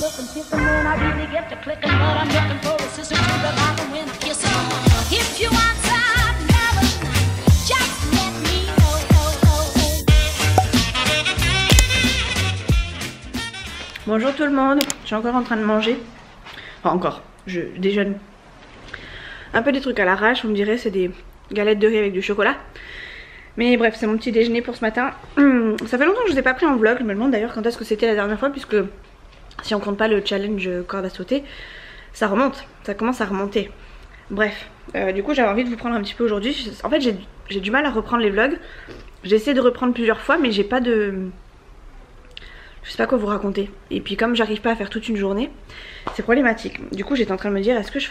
looking, kissing when I really get to clicking, but I'm looking for a sister to revive and win a kiss. If you want some loving, just let me know. Bonjour tout le monde, je suis encore en train de manger. Enfin encore, je déjeune. Un peu des trucs à l'arrache, vous me direz, c'est des galettes de riz avec du chocolat. Mais bref, c'est mon petit déjeuner pour ce matin. Ça fait longtemps que je ne vous ai pas pris en vlog. Je me demande d'ailleurs quand est-ce que c'était la dernière fois, puisque si on compte pas le challenge corde à sauter, ça remonte, ça commence à remonter. Bref, du coup j'avais envie de vous prendre un petit peu aujourd'hui. En fait j'ai du mal à reprendre les vlogs. J'ai essayé de reprendre plusieurs fois, mais j'ai pas de... Je sais pas quoi vous raconter. Et puis comme j'arrive pas à faire toute une journée, c'est problématique. Du coup j'étais en train de me dire, est-ce que je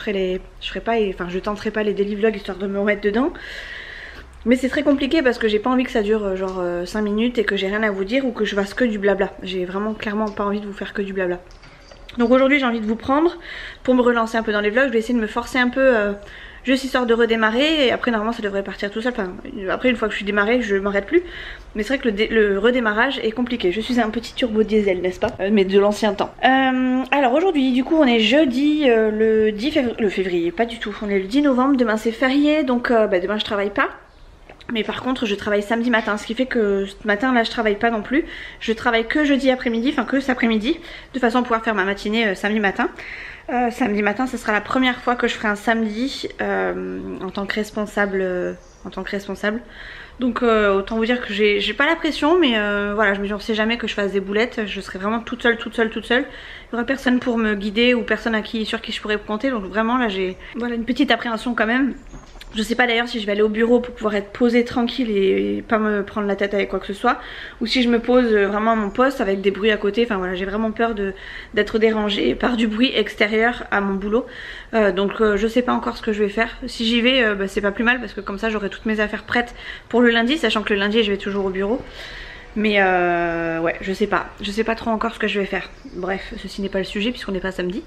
tenterai pas les daily vlogs histoire de me remettre dedans. Mais c'est très compliqué parce que j'ai pas envie que ça dure genre 5 minutes et que j'ai rien à vous dire ou que je fasse que du blabla. J'ai vraiment clairement pas envie de vous faire que du blabla. Donc aujourd'hui j'ai envie de vous prendre pour me relancer un peu dans les vlogs. Je vais essayer de me forcer un peu juste histoire de redémarrer. Et après normalement ça devrait partir tout seul. Enfin après une fois que je suis démarrée je m'arrête plus. Mais c'est vrai que le redémarrage est compliqué. Je suis un petit turbo diesel, n'est-ce pas, mais de l'ancien temps. Alors aujourd'hui du coup on est jeudi le 10 février. Le février pas du tout, on est le 10 novembre. Demain c'est férié donc demain je travaille pas. Mais par contre je travaille samedi matin, ce qui fait que ce matin là je travaille pas non plus. Je travaille que jeudi après-midi, enfin que cet après-midi, de façon à pouvoir faire ma matinée samedi matin. Samedi matin ce sera la première fois que je ferai un samedi en tant que responsable. Donc autant vous dire que j'ai pas la pression, mais voilà, je me dis on sait jamais que je fasse des boulettes. Je serai vraiment toute seule. Il y aura personne pour me guider ou personne sur qui je pourrais compter. Donc vraiment là j'ai une petite appréhension quand même. Je sais pas d'ailleurs si je vais aller au bureau pour pouvoir être posée tranquille et pas me prendre la tête avec quoi que ce soit, ou si je me pose vraiment à mon poste avec des bruits à côté. Enfin voilà, j'ai vraiment peur d'être dérangée par du bruit extérieur à mon boulot. Donc je sais pas encore ce que je vais faire. Si j'y vais c'est pas plus mal parce que comme ça j'aurai toutes mes affaires prêtes pour le lundi, sachant que le lundi je vais toujours au bureau. Mais ouais, je sais pas trop encore ce que je vais faire. Bref, ceci n'est pas le sujet puisqu'on n'est pas samedi.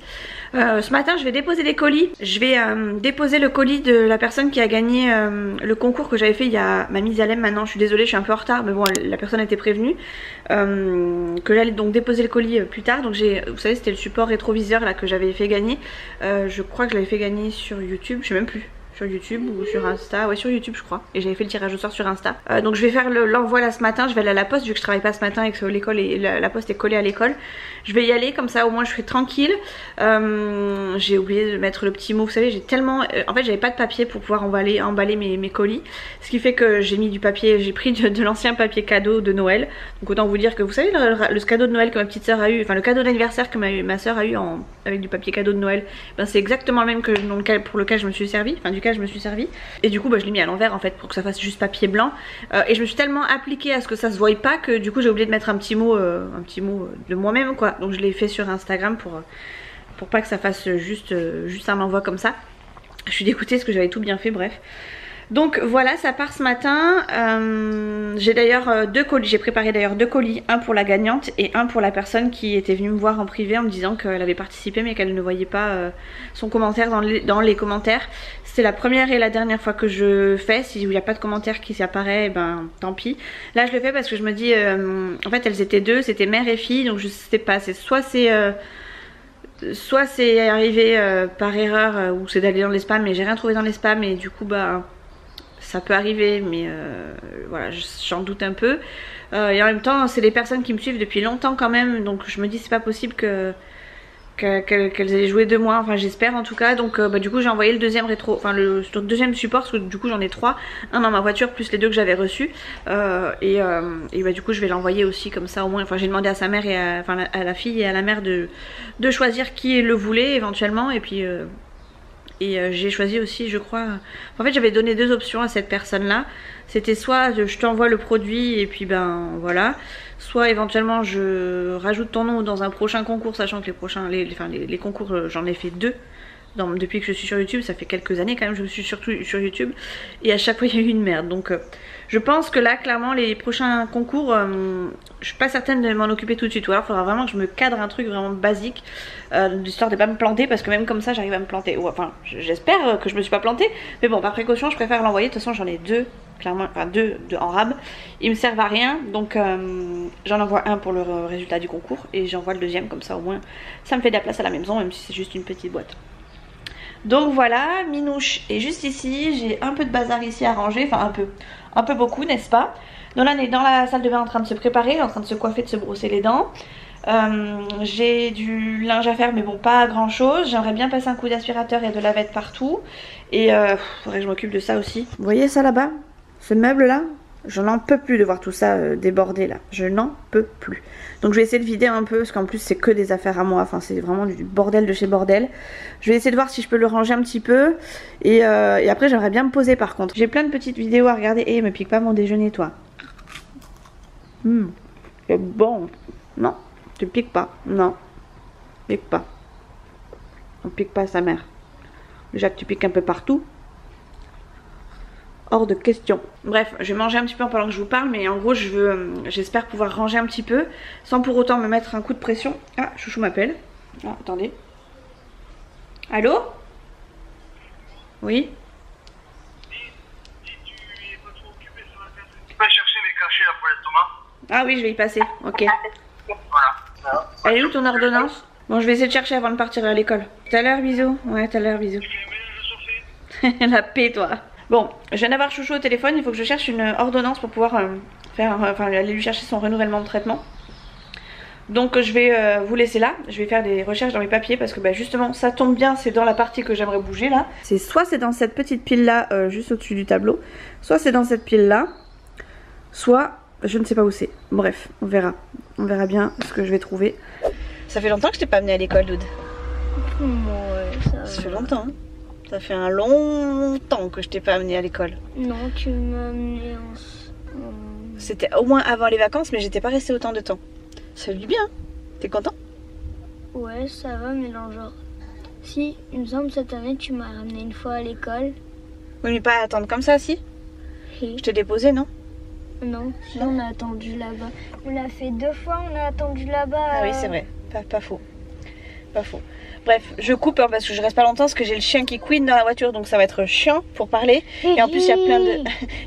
Ce matin je vais déposer des colis. Je vais déposer le colis de la personne qui a gagné le concours que j'avais fait il y a Mamie Zalem. Maintenant je suis désolée, je suis un peu en retard, mais bon la personne a été prévenue que j'allais donc déposer le colis plus tard. Donc vous savez c'était le support rétroviseur là que j'avais fait gagner. Je crois que je l'avais fait gagner sur YouTube, je sais même plus. Sur YouTube ou sur Insta, ouais sur YouTube je crois. Et j'avais fait le tirage au sort sur Insta. Donc je vais faire l'envoi là ce matin. Je vais aller à la poste vu que je travaille pas ce matin et que l'école et la poste est collée à l'école. Je vais y aller comme ça au moins je serai tranquille. J'ai oublié de mettre le petit mot. Vous savez j'ai tellement... en fait j'avais pas de papier pour pouvoir emballer mes colis. Ce qui fait que j'ai mis du papier, j'ai pris de l'ancien papier cadeau de Noël. Donc autant vous dire que vous savez le cadeau de Noël que ma petite soeur a eu, enfin le cadeau d'anniversaire que ma soeur a eu avec du papier cadeau de Noël. Ben, c'est exactement le même que pour lequel je me suis servi. Enfin je me suis servi et du coup je l'ai mis à l'envers en fait pour que ça fasse juste papier blanc et je me suis tellement appliquée à ce que ça se voie pas que du coup j'ai oublié de mettre un petit mot de moi-même quoi. Donc je l'ai fait sur Instagram pour pas que ça fasse juste un envoi comme ça. Je suis dégoûtée parce que j'avais tout bien fait, bref. Donc voilà, ça part ce matin. J'ai d'ailleurs deux colis, j'ai préparé d'ailleurs deux colis, un pour la gagnante et un pour la personne qui était venue me voir en privé en me disant qu'elle avait participé mais qu'elle ne voyait pas son commentaire dans les commentaires. C'est la première et la dernière fois que je fais. S'il n'y a pas de commentaire qui s'apparaît, ben tant pis. Là je le fais parce que je me dis, en fait elles étaient deux, c'était mère et fille, donc je sais pas, soit c'est arrivé par erreur ou c'est d'aller dans les spams mais j'ai rien trouvé dans les spams et du coup bah ça peut arriver mais voilà j'en doute un peu et en même temps c'est des personnes qui me suivent depuis longtemps quand même, donc je me dis c'est pas possible qu'elles aient joué de moi, enfin j'espère en tout cas. Donc du coup j'ai envoyé le deuxième le deuxième support parce que du coup j'en ai trois, un dans ma voiture plus les deux que j'avais reçus et du coup je vais l'envoyer aussi comme ça au moins. Enfin j'ai demandé à sa mère et à la fille et à la mère de choisir qui le voulait éventuellement et puis j'ai choisi aussi je crois, en fait j'avais donné deux options à cette personne là. C'était soit je t'envoie le produit et puis ben voilà, soit éventuellement je rajoute ton nom dans un prochain concours, sachant que les concours j'en ai fait deux depuis que je suis sur YouTube. Ça fait quelques années quand même, je suis surtout sur YouTube et à chaque fois il y a eu une merde. Donc je pense que là clairement les prochains concours je suis pas certaine de m'en occuper tout de suite, ou alors il faudra vraiment que je me cadre un truc vraiment basique histoire de pas me planter, parce que même comme ça j'arrive à me planter, ou enfin j'espère que je me suis pas plantée, mais bon par précaution je préfère l'envoyer. De toute façon j'en ai deux clairement, enfin deux en rab. Ils me servent à rien, donc j'en envoie un pour le résultat du concours et j'envoie le deuxième, comme ça au moins ça me fait de la place à la maison, même si c'est juste une petite boîte. Donc voilà, Minouche est juste ici, j'ai un peu de bazar ici à ranger, enfin un peu beaucoup, n'est-ce pas? Nolan est dans la salle de bain en train de se préparer, en train de se coiffer, de se brosser les dents. J'ai du linge à faire mais bon pas grand chose. J'aimerais bien passer un coup d'aspirateur et de lavette partout. Et faudrait que je m'occupe de ça aussi. Vous voyez ça là-bas? Ce meuble là? J'en en peux plus de voir tout ça débordé là. Je n'en peux plus. Donc je vais essayer de vider un peu parce qu'en plus c'est que des affaires à moi. Enfin c'est vraiment du bordel de chez bordel. Je vais essayer de voir si je peux le ranger un petit peu. Et après j'aimerais bien me poser par contre. J'ai plein de petites vidéos à regarder. Et me pique pas mon déjeuner toi. C'est bon. Non, tu piques pas. Non, pique pas. On pique pas sa mère. Déjà que tu piques un peu partout. Hors de question. Bref, je vais manger un petit peu pendant que je vous parle, mais en gros j'espère pouvoir ranger un petit peu sans pour autant me mettre un coup de pression. Ah, Chouchou m'appelle. Ah, attendez. Allô? Oui? Tu peux chercher mes cachets là pour les tomates? Ah oui, je vais y passer. Ok. Voilà. Elle est où ton ordonnance? Bon, je vais essayer de chercher avant de partir à l'école. Tout à l'heure, bisous. Ouais, tout à l'heure, bisous. La paix, toi. Bon, je viens d'avoir Chouchou au téléphone. Il faut que je cherche une ordonnance pour pouvoir aller lui chercher son renouvellement de traitement. Donc je vais vous laisser là. Je vais faire des recherches dans mes papiers parce que bah, justement ça tombe bien, c'est dans la partie que j'aimerais bouger là. C'est soit c'est dans cette petite pile là juste au-dessus du tableau, soit c'est dans cette pile là, soit je ne sais pas où c'est. Bref, on verra. On verra bien ce que je vais trouver. Ça fait longtemps que je t'ai pas amené à l'école, Doud. Ouais, Ça fait longtemps. Hein. Ça fait un long temps que je t'ai pas amené à l'école. Non, tu m'as amené C'était au moins avant les vacances, mais j'étais pas restée autant de temps. Ça fait du bien. T'es content? Ouais, ça va, mais non, genre... Si, il me semble cette année, tu m'as ramené une fois à l'école. Oui, mais pas attendre comme ça, si. Et... Je t'ai déposé, non? Non, si on a attendu là-bas. On l'a fait 2 fois, on a attendu là-bas. Ah oui, c'est vrai. Pas faux. Pas faux. Bref, je coupe hein, parce que je reste pas longtemps parce que j'ai le chien qui couine dans la voiture, donc ça va être chiant pour parler. Et en plus, il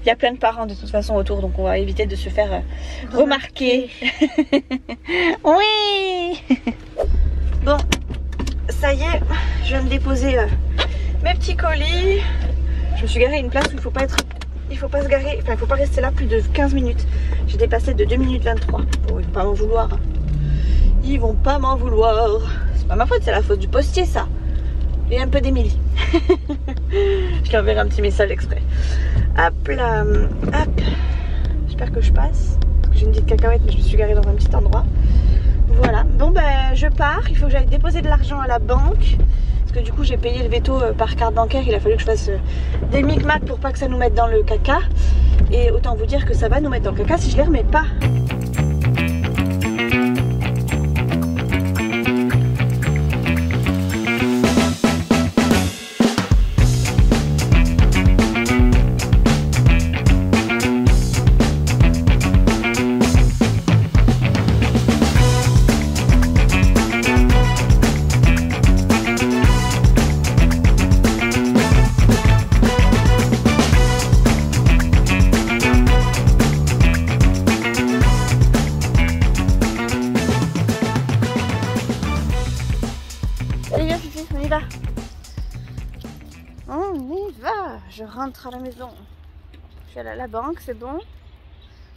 y a plein de parents de toute façon autour, donc on va éviter de se faire remarquer. Oui. Bon, ça y est, je viens de déposer mes petits colis. Je me suis garée à une place où il faut pas se garer, enfin il faut pas rester là plus de 15 minutes. J'ai dépassé de 2 minutes 23. Bon, ils vont pas m'en vouloir. Ils vont pas m'en vouloir. C'est pas ma faute, c'est la faute du postier ça. Et un peu d'Emilie. Je lui enverrai un petit message exprès. Hop là, hop. J'espère que je passe. Parce que j'ai une petite cacahuète mais je me suis garée dans un petit endroit. Voilà, bon ben je pars. Il faut que j'aille déposer de l'argent à la banque. Parce que du coup j'ai payé le veto par carte bancaire. Il a fallu que je fasse des micmacs pour pas que ça nous mette dans le caca. Et autant vous dire que ça va nous mettre dans le caca si je les remets pas. Je rentre à la maison. Je suis allée à la banque, c'est bon.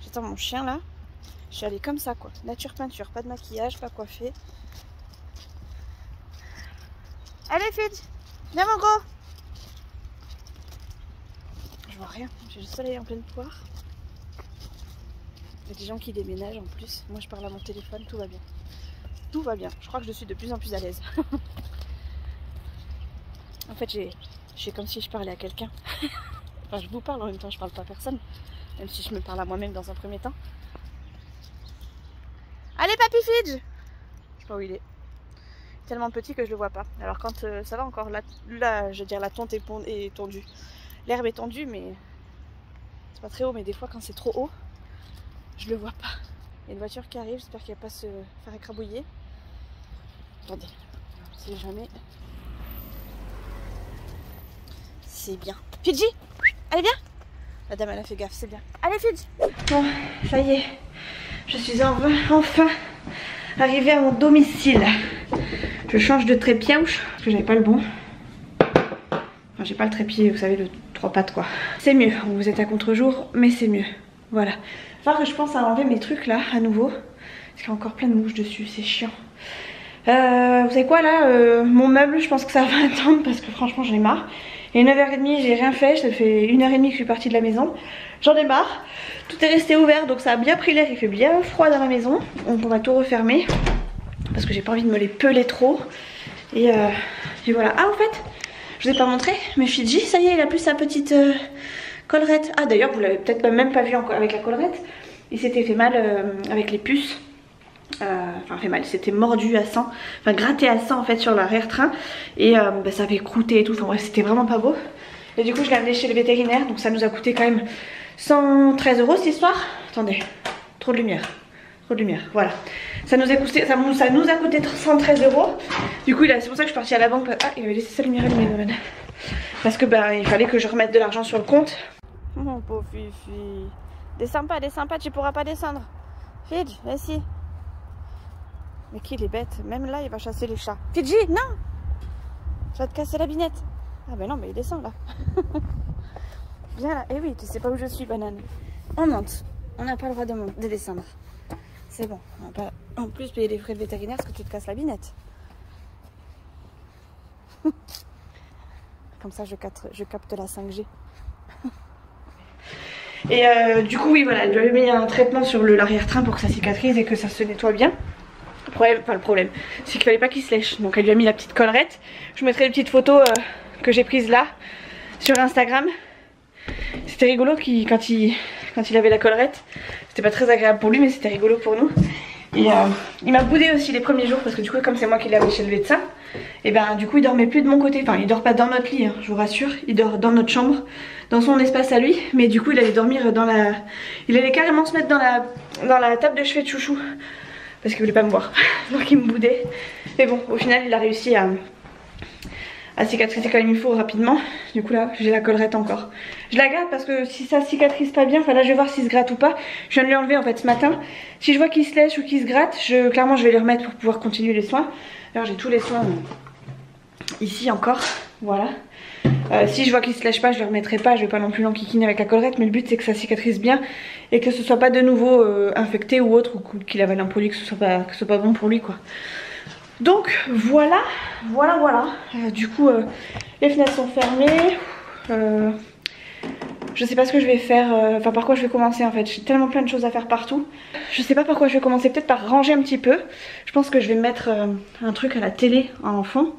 J'attends mon chien là. Je suis allée comme ça quoi. Nature peinture, pas de maquillage, pas coiffée. Allez Fidj, viens mon gros. Je vois rien, j'ai le soleil en pleine poire. Il y a des gens qui déménagent en plus. Moi je parle à mon téléphone, tout va bien. Tout va bien, je crois que je suis de plus en plus à l'aise. En fait j'ai comme si je parlais à quelqu'un. Enfin je vous parle en même temps, je parle pas à personne. Même si je me parle à moi-même dans un premier temps. Allez papy Fidj. Je sais pas où il est. Tellement petit que je le vois pas. Alors quand ça va encore, là je veux dire la tonte est tondue. L'herbe est tendue mais c'est pas très haut, mais des fois quand c'est trop haut, je le vois pas. Il y a une voiture qui arrive, j'espère qu'elle va pas se faire écrabouiller. Attendez, si jamais... C'est bien. Fidji, allez bien. La dame elle a fait gaffe, c'est bien. Allez Fidj. Bon, ça y est, je suis enfin arrivée à mon domicile. Je change de trépied parce que j'avais pas le bon. Enfin j'ai pas le trépied, vous savez, le 3 pattes quoi. C'est mieux, vous êtes à contre-jour mais c'est mieux. Voilà. Enfin que je pense à enlever mes trucs là à nouveau. Parce qu'il y a encore plein de mouches dessus, c'est chiant. Vous savez quoi là, mon meuble je pense que ça va attendre parce que franchement j'en ai marre. Il est 9h30, j'ai rien fait, ça fait 1h30 que je suis partie de la maison. J'en ai marre, tout est resté ouvert donc ça a bien pris l'air, il fait bien froid dans la maison. Donc on va tout refermer parce que j'ai pas envie de me les peler trop. Et voilà, ah en fait, je vous ai pas montré, mais Fidji, ça y est, il a plus sa petite collerette. Ah d'ailleurs vous l'avez peut-être même pas vu encore avec la collerette. Il s'était fait mal avec les puces. Enfin fait mal, c'était mordu à sang, enfin gratté à sang en fait sur l'arrière-train et bah, ça avait croûté et tout, enfin bref c'était vraiment pas beau. Et du coup je l'ai amené chez le vétérinaire, donc ça nous a coûté quand même 113 € cette histoire. Attendez, trop de lumière, voilà. Ça nous a coûté 113 €. Du coup c'est pour ça que je suis partie à la banque. Ah il avait laissé sa lumière allumée Nolan. Parce que bah il fallait que je remette de l'argent sur le compte. Mon pauvre Fifi, descends pas, tu pourras pas descendre. Fidj, vas-y. Mais qu'il est bête, même là il va chasser les chats. Fidji, non! Tu vas te casser la binette. Ah ben non, mais il descend là. Viens là, eh oui, tu sais pas où je suis, banane. On monte, on n'a pas le droit de descendre. C'est bon, on va pas en plus payer les frais de vétérinaire parce que tu te casses la binette. Comme ça je capte la 5G. Et du coup oui voilà, je lui avais mis un traitement sur l'arrière-train pour que ça cicatrise et que ça se nettoie bien. Le problème, c'est qu'il fallait pas qu'il se lèche. Donc elle lui a mis la petite collerette. Je vous mettrai les petites photos que j'ai prises là sur Instagram. C'était rigolo quand il avait la collerette. C'était pas très agréable pour lui mais c'était rigolo pour nous. Et il m'a boudé aussi les premiers jours parce que du coup comme c'est moi qui l'ai amené chez le médecin, et ben du coup il dormait plus de mon côté. Enfin il dort pas dans notre lit hein, je vous rassure. Il dort dans notre chambre, dans son espace à lui. Mais du coup il allait dormir dans la... Il allait carrément se mettre dans la table de chevet de chouchou. Parce qu'il voulait pas me voir, donc il me boudait. Mais bon, au final il a réussi à cicatriser comme il faut rapidement. Du coup là j'ai la collerette encore. Je la garde parce que si ça cicatrise pas bien, enfin là je vais voir s'il se gratte ou pas. Je viens de lui enlever en fait ce matin. Si je vois qu'il se lèche ou qu'il se gratte, clairement je vais les remettre pour pouvoir continuer les soins. Alors j'ai tous les soins ici encore, voilà. Si je vois qu'il se lèche pas, je le remettrai pas, je vais pas non plus l'enquiquiner avec la collerette, mais le but c'est que ça cicatrise bien et que ce soit pas de nouveau infecté ou autre, ou qu'il avale un produit, que ce soit pas bon pour lui quoi. Donc voilà. Du coup les fenêtres sont fermées. Je sais pas ce que je vais faire, enfin par quoi je vais commencer en fait. J'ai tellement plein de choses à faire partout. Je sais pas par quoi je vais commencer, peut-être par ranger un petit peu. Je pense que je vais mettre un truc à la télé en fond.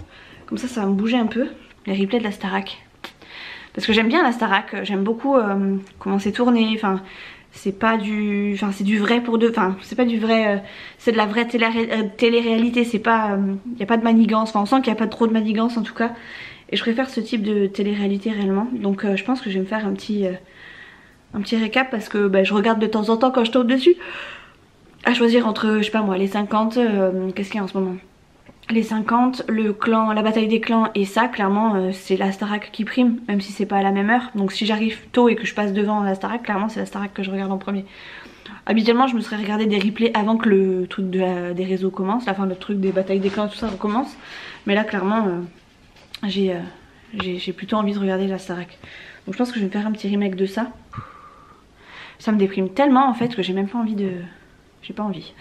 Comme ça va me bouger un peu. Les replays de la Starac. Parce que j'aime bien la Starac, j'aime beaucoup comment c'est tourné, enfin c'est pas du... Enfin c'est du vrai pour deux, enfin c'est pas du vrai... c'est de la vraie télé-réalité, c'est pas... y a pas de manigance, enfin on sent qu'il y a pas trop de manigance en tout cas. Et je préfère ce type de télé-réalité réellement. Donc je pense que je vais me faire un petit récap parce que bah, je regarde de temps en temps quand je tombe dessus. À choisir entre, je sais pas moi, les 50, qu'est-ce qu'il y a en ce moment ? Les 50, le clan, la bataille des clans et ça, clairement c'est la Starac qui prime, même si c'est pas à la même heure. Donc si j'arrive tôt et que je passe devant la Starac, clairement c'est la Starac que je regarde en premier. Habituellement je me serais regardé des replays avant que le truc des réseaux commence, la fin le truc des batailles des clans tout ça recommence. Mais là clairement j'ai plutôt envie de regarder la Starac. Donc je pense que je vais me faire un petit remake de ça. Ça me déprime tellement en fait que j'ai même pas envie de... J'ai pas envie.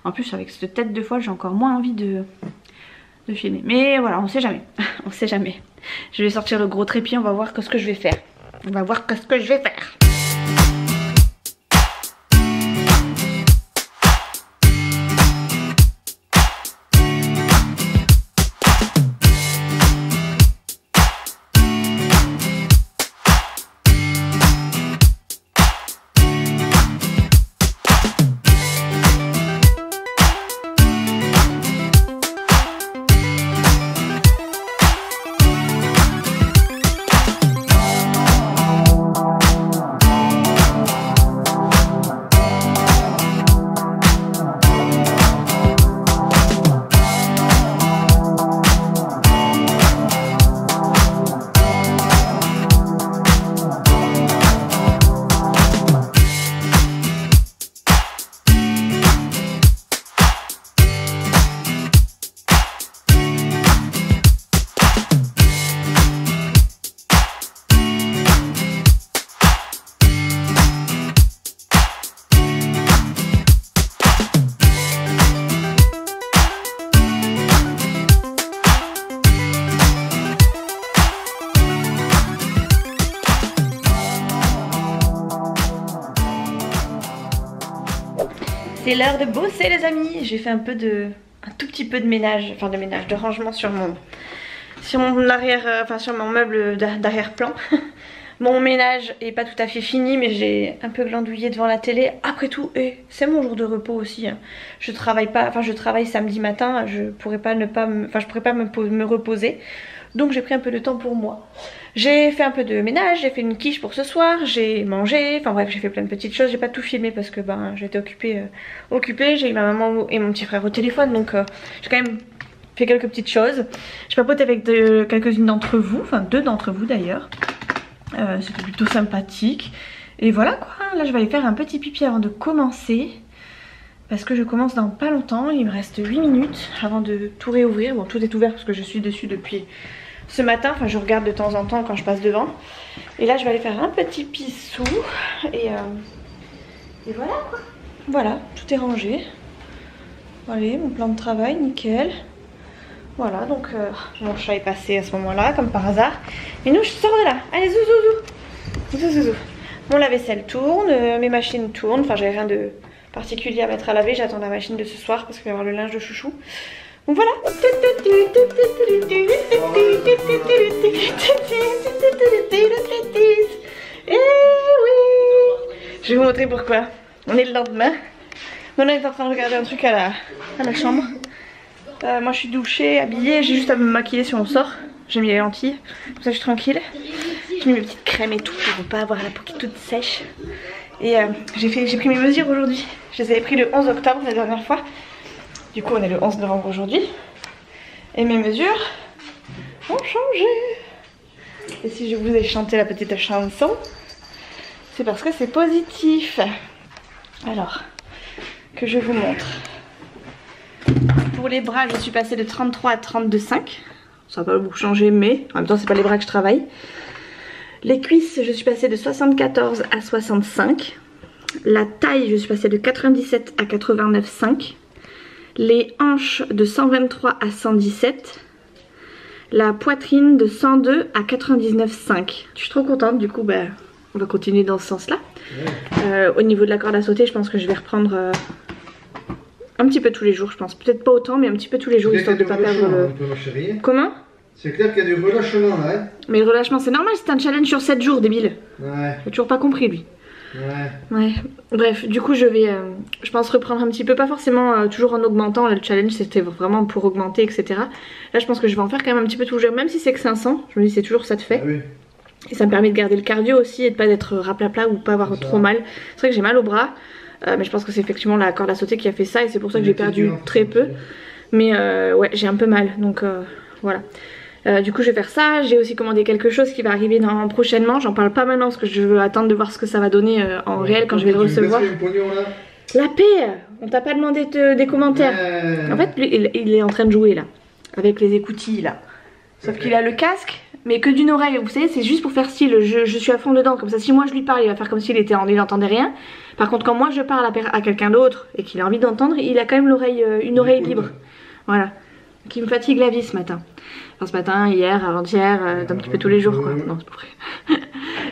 En plus avec cette tête de folle j'ai encore moins envie de filmer. Mais voilà, on sait jamais. On sait jamais. Je vais sortir le gros trépied, on va voir ce que je vais faire. C'est l'heure de bosser les amis. J'ai fait un tout petit peu de ménage, enfin de rangement sur mon arrière, enfin sur mon meuble d'arrière-plan. Mon ménage est pas tout à fait fini, mais j'ai un peu glandouillé devant la télé. Après tout, c'est mon jour de repos aussi. Hein. Je travaille samedi matin, je pourrais pas me reposer. Donc j'ai pris un peu de temps pour moi. J'ai fait un peu de ménage, j'ai fait une quiche pour ce soir, j'ai mangé, enfin bref j'ai fait plein de petites choses. J'ai pas tout filmé parce que j'étais occupée. J'ai eu ma maman et mon petit frère au téléphone, donc j'ai quand même fait quelques petites choses. Je papote avec quelques-unes d'entre vous, enfin 2 d'entre vous d'ailleurs. C'était plutôt sympathique. Et voilà quoi, là je vais aller faire un petit pipi avant de commencer. Parce que je commence dans pas longtemps, il me reste 8 minutes avant de tout réouvrir. Bon, tout est ouvert parce que je suis dessus depuis ce matin. Enfin, je regarde de temps en temps quand je passe devant. Et là, je vais aller faire un petit pissou. Et voilà quoi. Voilà, tout est rangé. Allez, mon plan de travail, nickel. Voilà, donc mon chat est passé à ce moment-là, comme par hasard. Mais nous, je sors de là. Allez, zouzou. Mon lave-vaisselle tourne, mes machines tournent. Enfin, j'ai rien de particulier à mettre à laver, j'attends la machine de ce soir parce qu'il va y avoir le linge de chouchou. Donc voilà. Et oui, je vais vous montrer pourquoi. On est le lendemain. Maintenant on est en train de regarder un truc à la chambre. Moi je suis douchée, habillée, j'ai juste à me maquiller si on sort. J'ai mis les lentilles, comme ça je suis tranquille. J'ai mis mes petites crèmes et tout pour pas avoir la peau qui est toute sèche. Et j'ai pris mes mesures aujourd'hui. Je les avais pris le 11 octobre la dernière fois. Du coup on est le 11 novembre aujourd'hui. Et mes mesures ont changé. Et si je vous ai chanté la petite chanson, c'est parce que c'est positif. Alors, que je vous montre. Pour les bras, je suis passée de 33 à 32,5. Ça n'a pas beaucoup changé, mais en même temps c'est pas les bras que je travaille. Les cuisses, je suis passée de 74 à 65. La taille, je suis passée de 97 à 89,5. Les hanches de 123 à 117. La poitrine de 102 à 99,5. Je suis trop contente, du coup on va continuer dans ce sens là. Au niveau de la corde à sauter, je pense que je vais reprendre un petit peu tous les jours, je pense. Peut-être pas autant, mais un petit peu tous les jours, histoire de ne pas perdre le... Comment ? C'est clair qu'il y a du relâchement là, hein. Mais le relâchement c'est normal, c'est un challenge sur 7 jours, débile. Ouais. J'ai toujours pas compris lui. Ouais. Bref, du coup je vais, je pense reprendre un petit peu, pas forcément toujours en augmentant. Là, le challenge c'était vraiment pour augmenter, etc. Là je pense que je vais en faire quand même un petit peu tous les jours, même si c'est que 500. Je me dis c'est toujours ça de fait. Ah oui. Et ça me permet de garder le cardio aussi et de pas être raplapla ou pas avoir trop mal. C'est vrai que j'ai mal au bras, mais je pense que c'est effectivement la corde à sauter qui a fait ça et c'est pour ça que j'ai perdu très peu. Mais ouais, j'ai un peu mal, donc voilà. Du coup je vais faire ça, j'ai aussi commandé quelque chose qui va arriver prochainement, j'en parle pas maintenant parce que je veux attendre de voir ce que ça va donner en réel quand je vais le recevoir. La paix, on t'a pas demandé des commentaires. En fait lui, il est en train de jouer là, avec les écoutilles là. Sauf qu'il a le casque, mais que d'une oreille, vous savez, c'est juste pour faire style, je suis à fond dedans, comme ça si moi je lui parle il va faire comme s'il n'entendait rien. Par contre quand moi je parle à quelqu'un d'autre et qu'il a envie d'entendre, il a quand même l'oreille, une oreille libre. Voilà, qui me fatigue la vie ce matin. Enfin ce matin, hier, avant-hier, un petit peu tous les jours quoi. Non c'est pas vrai.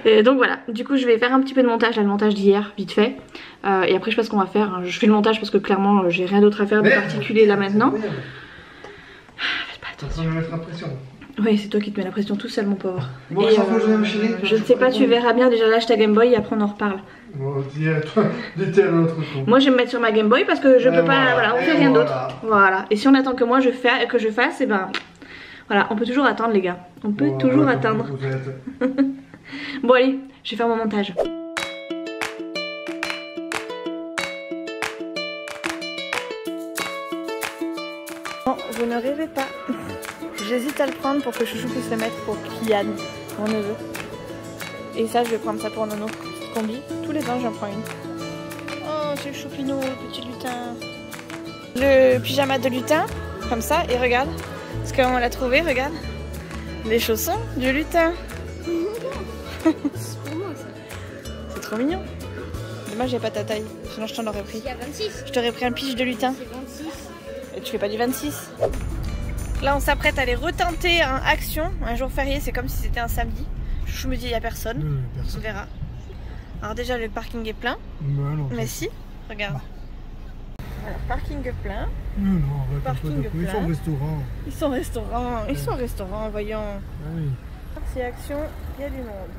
Et donc voilà, du coup je vais faire un petit peu de montage, là, le montage d'hier, vite fait. Et après je sais pas ce qu'on va faire, je fais le montage parce que clairement j'ai rien d'autre à faire de particulier là maintenant. Faites pas attention. Ça va me mettre la pression. Oui c'est toi qui te mets la pression tout seul mon pauvre. Bon, et, je ne sais pas, tu verras bien, déjà lâche ta Game Boy et après on en reparle. Bon, dis-toi un autre coup. Moi je vais me mettre sur ma Game Boy parce que je peux pas, voilà, on fait rien d'autre. Voilà, et si on attend que moi je fasse, et ben... Voilà, on peut toujours attendre les gars, on peut toujours attendre. Bon allez, je vais faire mon montage. Bon, vous ne rêvez pas. J'hésite à le prendre pour que Chouchou puisse le mettre pour Kian, mon neveu. Et ça, je vais prendre ça pour Nono, petite combi. Tous les ans, j'en prends une. Oh, c'est le choupinou, le petit lutin. Le pyjama de lutin, comme ça, et regarde. Parce qu'on l'a trouvé, regarde. Les chaussons du lutin. C'est trop mignon. Dommage, j'ai pas ta taille. Sinon, je t'en aurais pris. Il y a 26. Je t'aurais pris un pige de lutin. C'est 26. Et tu fais pas du 26. Là, on s'apprête à aller retenter un Action. Un jour férié, c'est comme si c'était un samedi. Chouchou me dit, il n'y a personne. On verra. Alors, déjà, le parking est plein. Mais si, regarde. Alors, parking plein. Non, arrête un peu Parking de coup. Ils plein. sont au restaurant. Ils sont au restaurant, voyons. Ah oui. C'est Action, il y a du monde.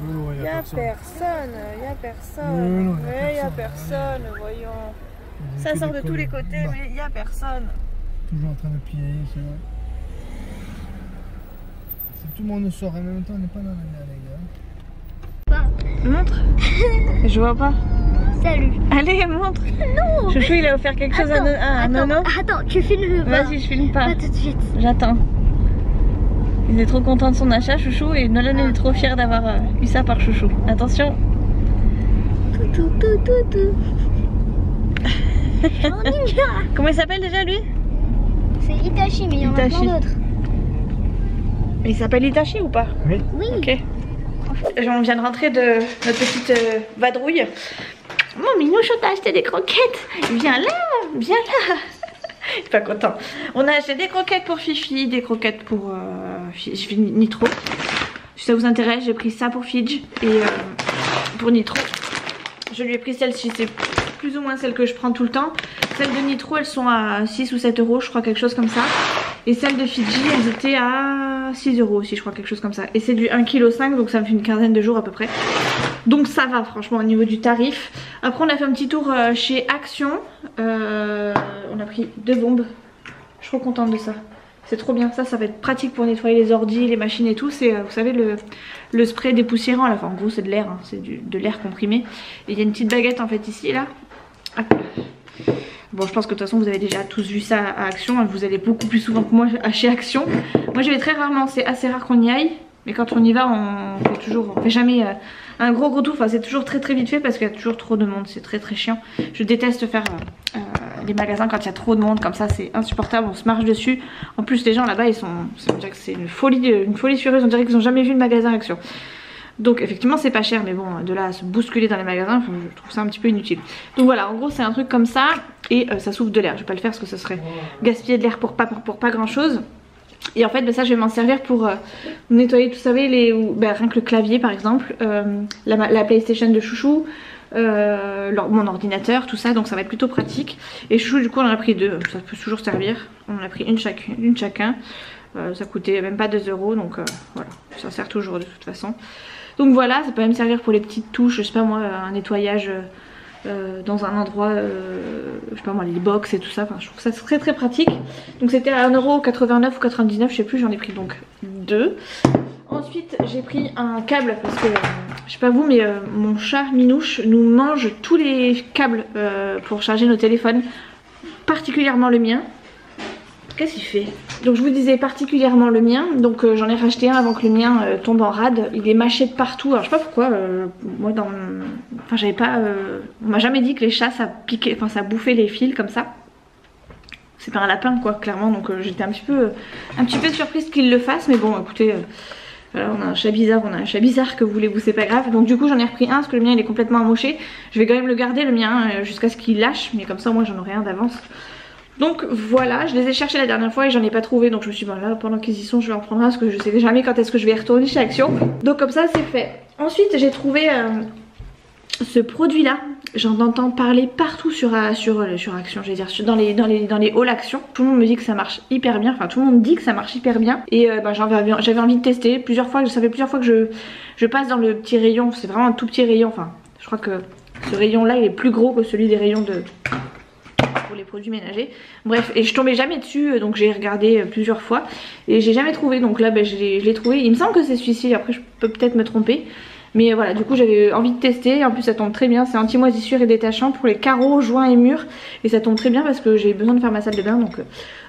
Non, Il y a personne, il y a personne. Non, Mais il y a personne, voyons. Ça sort de tous les côtés, mais il y a personne. Toujours en train de piller, c'est vrai. Si tout le monde sort en même temps, on n'est pas dans la mer, les gars. Montre. Je vois pas. Salut. Allez, montre. Non. Chouchou, il a offert quelque chose à Nono. Attends, tu filmes pas. Vas-y, je filme pas. Pas tout de suite. J'attends. Il est trop content de son achat, Chouchou, et Nolan est trop fier d'avoir eu ça par Chouchou. Attention. Tout. Oh, ninja. Comment il s'appelle déjà lui? C'est Itachi, mais il y en a Itachi. plein d'autres. Il s'appelle Itachi ou pas? Oui. Oui. Ok. On vient de rentrer de notre petite vadrouille. Mon Minouche, on t'a acheté des croquettes. Viens là, viens là. Il est pas content. On a acheté des croquettes pour Fifi, des croquettes pour Nitro. Si ça vous intéresse, j'ai pris ça pour Fidj et pour Nitro. Je lui ai pris celle-ci, c'est plus ou moins celle que je prends tout le temps. Celles de Nitro, elles sont à 6 ou 7 euros, je crois, quelque chose comme ça. Et celles de Fidji, elles étaient à 6 euros aussi, je crois, quelque chose comme ça. Et c'est du 1,5 kg, donc ça me fait une quinzaine de jours à peu près. Donc ça va, franchement, au niveau du tarif. Après, on a fait un petit tour chez Action. On a pris 2 bombes. Je suis trop contente de ça. C'est trop bien, ça va être pratique pour nettoyer les ordis, les machines et tout. C'est, vous savez, le spray dépoussiérant. Là. Enfin, en gros, c'est de l'air, hein. C'est de l'air comprimé. Et il y a une petite baguette en fait ici, là. Hop. Bon, je pense que de toute façon, vous avez déjà tous vu ça à Action. Vous allez beaucoup plus souvent que moi chez Action. Moi, j'y vais très rarement. C'est assez rare qu'on y aille. Mais quand on y va, on fait jamais un gros tour. Enfin, c'est toujours très vite fait parce qu'il y a toujours trop de monde. C'est très chiant. Je déteste faire les magasins quand il y a trop de monde comme ça. C'est insupportable. On se marche dessus. En plus, les gens là-bas, on dirait que c'est une folie furieuse. On dirait qu'ils n'ont jamais vu le magasin Action. Donc effectivement c'est pas cher, mais bon, de là à se bousculer dans les magasins, je trouve ça un petit peu inutile. Donc voilà, en gros c'est un truc comme ça et ça souffle de l'air. Je vais pas le faire parce que ça serait gaspiller de l'air pour pas grand chose. Et en fait ça je vais m'en servir pour nettoyer, vous savez, rien que le clavier par exemple, la PlayStation de Chouchou, mon ordinateur, tout ça, donc ça va être plutôt pratique. Et Chouchou du coup on en a pris 2, ça peut toujours servir. On en a pris une chacun. Ça coûtait même pas 2 euros, donc voilà, ça sert toujours de toute façon. Donc voilà, ça peut même servir pour les petites touches, je sais pas moi, un nettoyage dans un endroit, je sais pas moi, les box et tout ça. Enfin, je trouve ça très pratique. Donc c'était à 1,89€ ou 99€, je sais plus, j'en ai pris donc 2. Ensuite j'ai pris un câble parce que, je sais pas vous, mais mon chat Minouche nous mange tous les câbles pour charger nos téléphones, particulièrement le mien. Qu'est-ce qu'il fait? Donc je vous disais particulièrement le mien, donc j'en ai racheté un avant que le mien tombe en rade. Il est mâché de partout, alors je sais pas pourquoi, moi enfin j'avais pas, on m'a jamais dit que les chats ça piquait, enfin ça bouffait les fils comme ça. C'est pas un lapin quoi, clairement, donc j'étais un petit peu surprise qu'il le fasse, mais bon écoutez, voilà, on a un chat bizarre, que voulez-vous, c'est pas grave. Donc du coup j'en ai repris un parce que le mien il est complètement amoché. Je vais quand même le garder le mien jusqu'à ce qu'il lâche, mais comme ça moi j'en aurai un d'avance. Donc voilà, je les ai cherchés la dernière fois et j'en ai pas trouvé, donc je me suis dit bon là pendant qu'ils y sont je vais en prendre un parce que je sais jamais quand est-ce que je vais y retourner chez Action. Donc comme ça c'est fait. Ensuite j'ai trouvé ce produit là, j'en entends parler partout sur Action, je veux dire dans les halls Action. Tout le monde me dit que ça marche hyper bien, enfin tout le monde dit que ça marche hyper bien. Et j'avais envie de tester ça fait plusieurs fois que je passe dans le petit rayon, c'est vraiment un tout petit rayon, enfin je crois que ce rayon là il est plus gros que celui des rayons pour les produits ménagers. Bref, et je tombais jamais dessus, donc j'ai regardé plusieurs fois et j'ai jamais trouvé, donc là je l'ai trouvé. Il me semble que c'est celui-ci, après je peux peut-être me tromper, mais voilà, du coup j'avais envie de tester. En plus ça tombe très bien, c'est anti-moisissure et détachant pour les carreaux, joints et murs, et ça tombe très bien parce que j'ai besoin de faire ma salle de bain,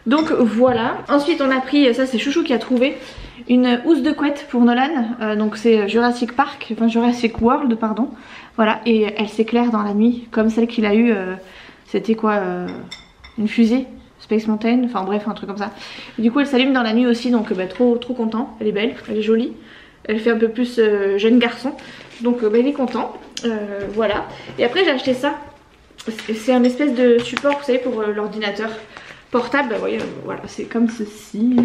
donc voilà. Ensuite on a pris, ça c'est Chouchou qui a trouvé, une housse de couette pour Nolan, donc c'est Jurassic World pardon, voilà, et elle s'éclaire dans la nuit comme celle qu'il a eu, c'était quoi, une fusée Space Mountain, enfin bref un truc comme ça. Et du coup elle s'allume dans la nuit aussi, donc trop content, elle est belle, elle est jolie, elle fait un peu plus jeune garçon, donc il est content, voilà. Et après j'ai acheté ça, c'est un espèce de support vous savez pour l'ordinateur portable, vous voyez, voilà c'est comme ceci,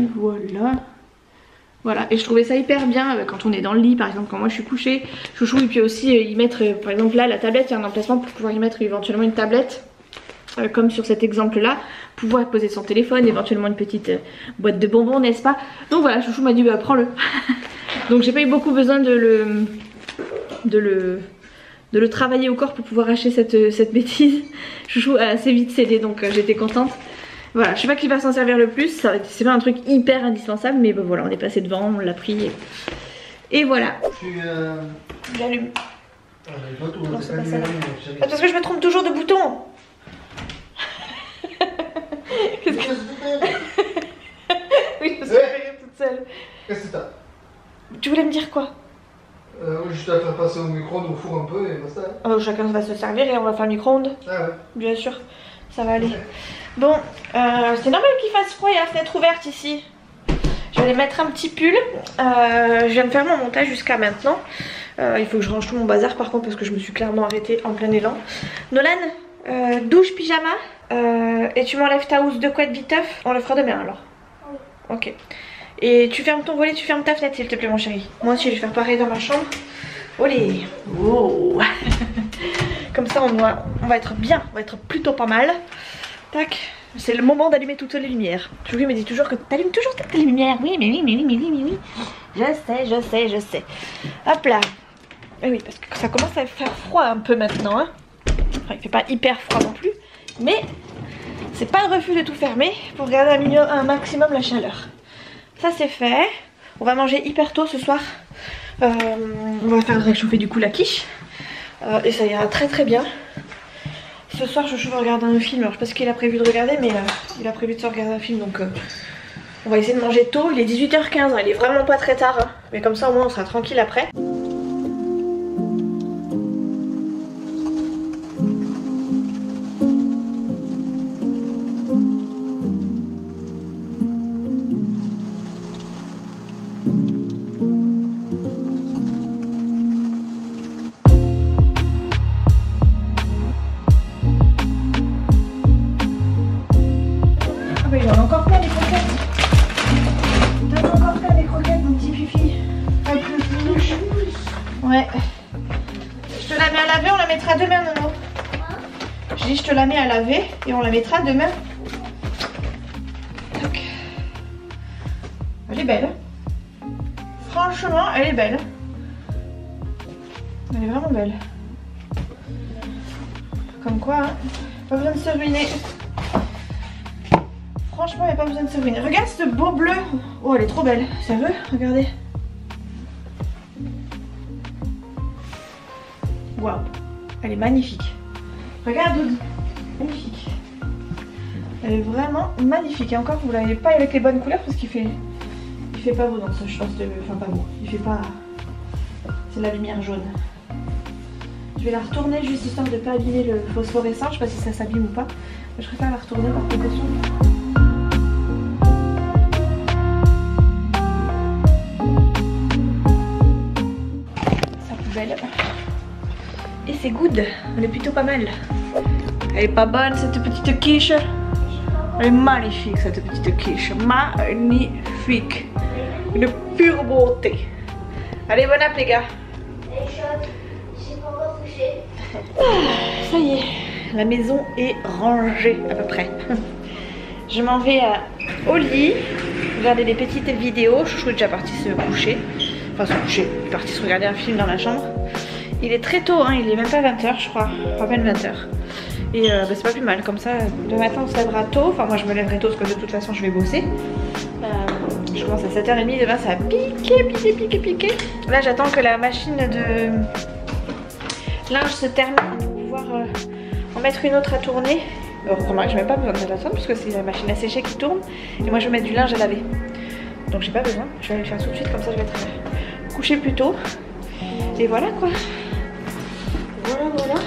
voilà, et je trouvais ça hyper bien quand on est dans le lit, par exemple quand moi je suis couchée. Chouchou il peut aussi y mettre, par exemple là la tablette, il y a un emplacement pour pouvoir y mettre éventuellement une tablette. comme sur cet exemple là, pouvoir poser son téléphone, éventuellement une petite boîte de bonbons, n'est-ce pas? Donc voilà, chouchou m'a dit bah prends-le. Donc j'ai pas eu beaucoup besoin de le travailler au corps pour pouvoir acheter cette bêtise. Chouchou a assez vite cédé, donc j'étais contente. Voilà, je sais pas qui va s'en servir le plus, c'est pas un truc hyper indispensable, mais bon, voilà, on est passé devant, on l'a pris et voilà. J'allume. Non, c'est pas ça. Ah, parce que je me trompe toujours de bouton. Qu'est-ce que... Oui, je me suis fait toute seule. Qu'est-ce que t'as? Tu voulais me dire quoi? Juste à faire passer au micro-ondes, au four un peu et basta. Chacun va se servir et on va faire le micro-ondes. Ah ouais. Bien sûr, ça va aller. Bon, c'est normal qu'il fasse froid, il y a la fenêtre ouverte ici. Je vais aller mettre un petit pull. Je viens de faire mon montage jusqu'à maintenant. Il faut que je range tout mon bazar par contre parce que je me suis clairement arrêtée en plein élan. Nolan, douche, pyjama. Et tu m'enlèves ta housse de couette biteuf. On le fera demain alors. Ok. Et tu fermes ton volet, tu fermes ta fenêtre s'il te plaît mon chéri. Moi aussi je vais faire pareil dans ma chambre. Olé. Oh. Comme ça on va être bien, on va être plutôt pas mal. Tac. C'est le moment d'allumer toutes les lumières. Chouchou me dit toujours que t'allumes toujours toutes les lumières. Oui mais oui. Je sais. Hop là. Et oui parce que ça commence à faire froid un peu maintenant hein. Enfin il fait pas hyper froid non plus. Mais c'est pas le refus de tout fermer pour garder un maximum la chaleur. Ça c'est fait. On va manger hyper tôt ce soir. On va faire réchauffer du coup la quiche. Et ça ira très très bien. Ce soir je vais regarder un film. Alors je sais pas ce qu'il a prévu de regarder mais il a prévu de se regarder un film donc on va essayer de manger tôt. Il est 18h15 hein. Il est vraiment pas très tard hein. Mais comme ça au moins on sera tranquille après. J'en ai encore plein des croquettes. T'en as encore plein des croquettes mon petit Fifi. Ouais. Je te la mets à laver, on la mettra demain Nono. Je dis je te la mets à laver et on la mettra demain. Tac. Elle est belle. Franchement elle est belle. Elle est vraiment belle. Comme quoi hein, pas besoin de se ruiner. Franchement, il n'y a pas besoin de se ruiner. Regarde ce beau bleu. Oh, elle est trop belle. Sérieux? Regardez. Waouh. Elle est magnifique. Regarde, Doud. Magnifique. Elle est vraiment magnifique. Et encore, vous ne l'avez pas avec les bonnes couleurs parce qu'il fait... Il fait pas beau dans ce chose de... Enfin, pas beau. Il fait pas... C'est la lumière jaune. Je vais la retourner juste histoire de ne pas abîmer le phosphorescent. Je sais pas si ça s'abîme ou pas. Mais je préfère la retourner par précaution. Et c'est good, elle est plutôt pas mal. Elle est pas bonne cette petite quiche. Elle est magnifique cette petite quiche. Magnifique. Une pure beauté. Allez, bon app les gars. Elle est chaude, j'ai pas encore touché. Ça y est, la maison est rangée à peu près. Je m'en vais au lit, regarder des petites vidéos. Chouchou est déjà parti se coucher. Enfin se coucher, il est parti se regarder un film dans la chambre. Il est très tôt, hein, il est même pas 20h je crois, à peine 20h. Et bah, c'est pas plus mal, comme ça, le matin on se lèvera tôt. Enfin moi je me lèverai tôt parce que de toute façon je vais bosser. Je commence à 7h30, demain ça va piquer. Là j'attends que la machine de linge se termine pour pouvoir en mettre une autre à tourner. Remarque, j'ai même pas besoin de la parce que c'est la machine à sécher qui tourne. Et moi je vais mettre du linge à laver. Donc j'ai pas besoin, je vais aller le faire tout de suite, comme ça je vais être couchée plus tôt. Et voilà quoi. Voilà.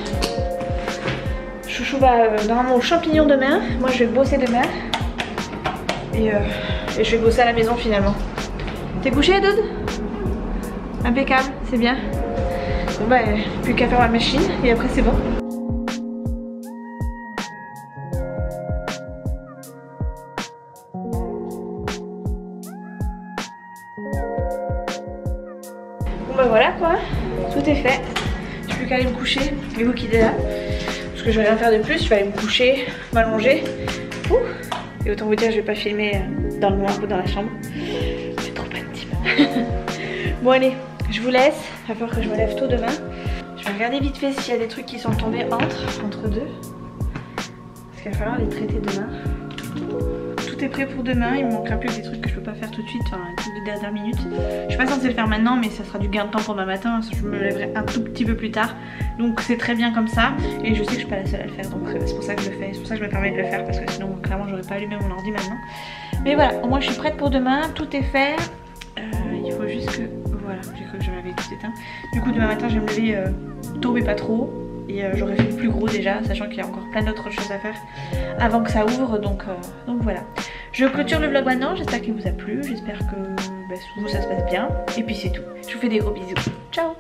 Chouchou va normalement au champignon demain. Moi je vais bosser demain. Et je vais bosser à la maison finalement. T'es couché Doud? Impeccable, c'est bien. Bon bah plus qu'à faire ma machine et après c'est bon. Bon bah voilà quoi, tout est fait. Je suis plus qu'à aller me coucher, et vous qui êtes là. Parce que je vais rien faire de plus, je vais aller me coucher, m'allonger. Et autant vous dire, je vais pas filmer dans le noir ou dans la chambre. C'est trop intime. Bon allez, je vous laisse. Il va falloir que je me lève tôt demain. Je vais regarder vite fait s'il y a des trucs qui sont tombés entre deux. Parce qu'il va falloir les traiter demain. Tout est prêt pour demain, il me manquera plus que des trucs que je peux pas faire tout de suite, enfin des trucs de dernière minute. Je suis pas censée le faire maintenant, mais ça sera du gain de temps pour demain matin, je me lèverai un tout petit peu plus tard. Donc c'est très bien comme ça, et je sais que je suis pas la seule à le faire, donc c'est pour ça que je le fais, c'est pour ça que je me permets de le faire, parce que sinon clairement j'aurais pas allumé mon ordi maintenant. Mais voilà, au moins je suis prête pour demain, tout est fait. Il faut juste que, voilà, j'ai cru que je l'avais tout éteint. Du coup demain matin je vais me lever tôt mais pas trop. Et j'aurais fait le plus gros déjà, sachant qu'il y a encore plein d'autres choses à faire avant que ça ouvre, donc voilà. Je clôture le vlog maintenant, j'espère qu'il vous a plu, j'espère que vous ça se passe bien. Et puis c'est tout, je vous fais des gros bisous, ciao.